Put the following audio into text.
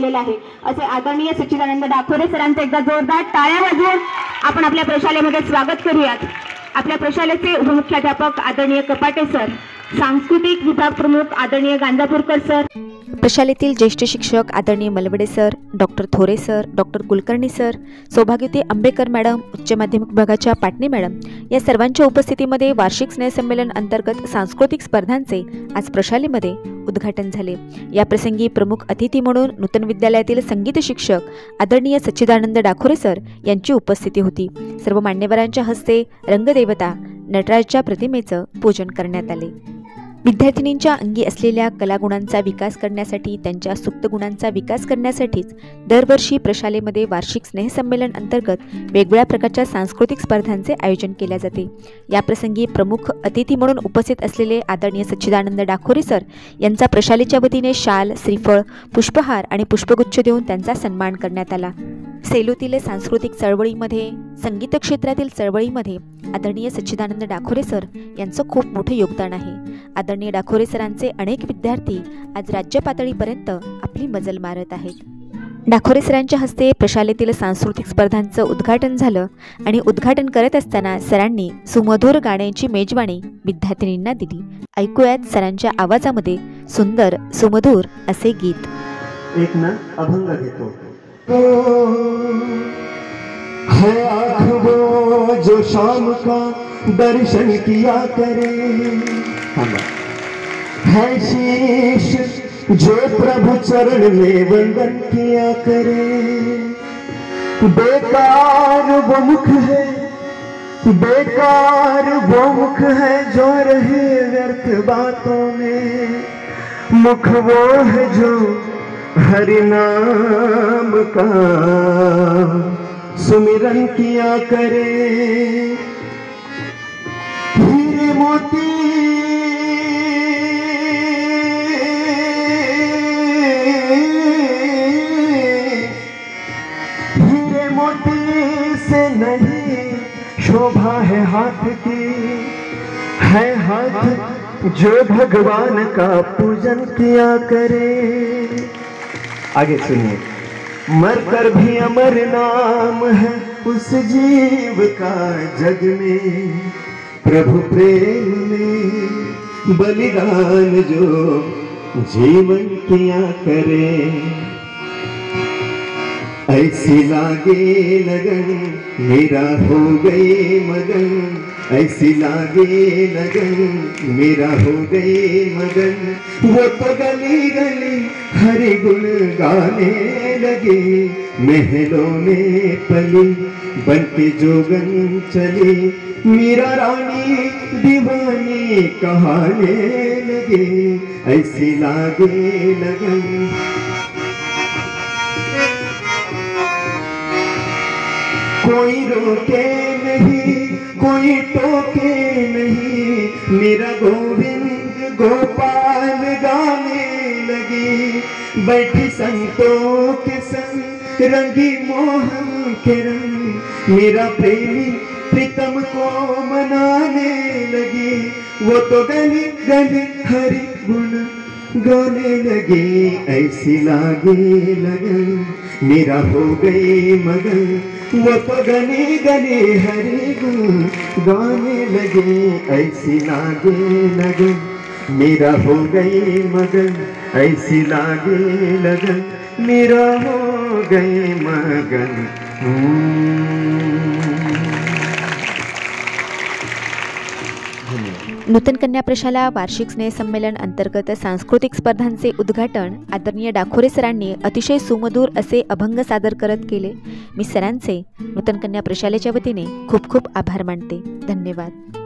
केलेलं आहे। असे आदरणीय सच्चिदानंद डाखोरे सरांचे एकदा जोरदार टाळ्या वाजवून आपण आपल्या प्रशालेमध्ये स्वागत करूयात। आपल्या प्रशालेचे उपमुख्याध्यापक आदरणीय कपाटे सर, सांस्कृतिक विभाग प्रमुख आदरणीय गांजापूरकर सर, प्रशालेतील ज्येष्ठ शिक्षक आदरणीय मलवडे सर, डॉक्टर थोरे सर, डॉक्टर कुलकर्णी सर, सौभाग्यवती आंबेकर मॅडम, उच्च माध्यमिक विभागाच्या पाटणे मॅडम या सर्वांच्या उपस्थितीमध्ये वार्षिक स्नेहसंमेलन अंतर्गत सांस्कृतिक स्पर्धांचे आज प्रशालेमध्ये उद्घाटन झाले। या प्रसंगी प्रमुख अतिथी म्हणून नूतन विद्यालयातील संगीत शिक्षक आदरणीय सच्चिदानंद डाखोरे सर यांची उपस्थिती होती। सर्व मान्यवरांच्या हस्ते रंगदेवता नटराजच्या प्रतिमेचं पूजन करण्यात आले। विद्यार्थिनींच्या अंगी असलेल्या कलागुणांचा विकास करण्यासाठी, त्यांच्या सुप्त गुणांचा विकास करण्यासाठीच दरवर्षी प्रशालेमध्ये वार्षिक स्नेहसंमेलन अंतर्गत वेगवेगळ्या प्रकारच्या सांस्कृतिक स्पर्धांचे आयोजन केले जाते। या प्रसंगी प्रमुख अतिथी म्हणून उपस्थित असलेले आदरणीय सच्चिदानंद डाखोरे सर यांचा प्रशालेच्या वतीने शाल, श्रीफळ, पुष्पहार आणि पुष्पगुच्छ देऊन त्यांचा सन्मान करण्यात आला। सेलूतील सांस्कृतिक चळवळीमध्ये, संगीत क्षेत्रातील चळवळीमध्ये आदरणीय सच्चिदानंद डाखोरे सर यांचं खूप मोठं योगदान आहे। आदरणीय डाखोरे सरांचे अनेक विद्यार्थी आज राज्य पातळीपर्यंत आपली मजल मारत आहेत। डाखोरे सरांच्या हस्ते प्रशालेतील सांस्कृतिक स्पर्धांचं उद्घाटन झालं आणि उद्घाटन करत असताना सरांनी सुमधुर गाण्यांची मेजवानी विद्यार्थिनींना दिली। ऐकूयात सरांच्या आवाजामध्ये सुंदर सुमधुर असे गीत। एक ना अभंग घेतो। है आँख वो जो शाम का दर्शन किया करे, है शीश जो प्रभु चरण में वंदन किया करे। बेकार वो मुख है, बेकार वो मुख है जो रहे व्यर्थ बातों में। मुख वो है जो हरि नाम का सुमिरन किया करे। हीरे मोती हीरे मोती से नहीं शोभा है हाथ की, है हाथ जो भगवान का पूजन किया करे। आगे सुनिए। मरकर भी अमर नाम है उस जीव का जग में, प्रभु प्रेम में बलिदान जो जीवन किया करे। ऐसी लागे लगन मेरा हो गए मगन, ऐसी लागे लगन मेरा हो गए मगन। वो तो गली गली हरि गुण गाने लगे, महलों में पली बनके जोगन चली। मीरा रानी दीवानी कहाने लगे, ऐसी लागे लगन। कोई रोके नहीं, कोई टोके नहीं, मेरा गोविंद गोपाल गाने लगी। बैठी संतों के संग रंगी मोहन के रंग, मेरा प्रेमी प्रीतम को मनाने लगी। वो तो गली गली हरि गुण गाने लगी, ऐसी लागे लगन मेरा हो गए मगन। वो तो गली गली हरि गुण गाने लगे, ऐसी लागे लगन मेरा हो गए मगन। ऐसी लागे लगन मेरा हो गए मगन। नूतन कन्या प्रशाला वार्षिक स्नेहसंमेलन अंतर्गत सांस्कृतिक स्पर्धांचे उद्घाटन आदरणीय डाखोरे सरांनी अतिशय सुमधुर असे अभंग सादर करत केले। मी सरांचे नूतन कन्या प्रशालेच्या वतीने खूप खूप आभार मानते। धन्यवाद।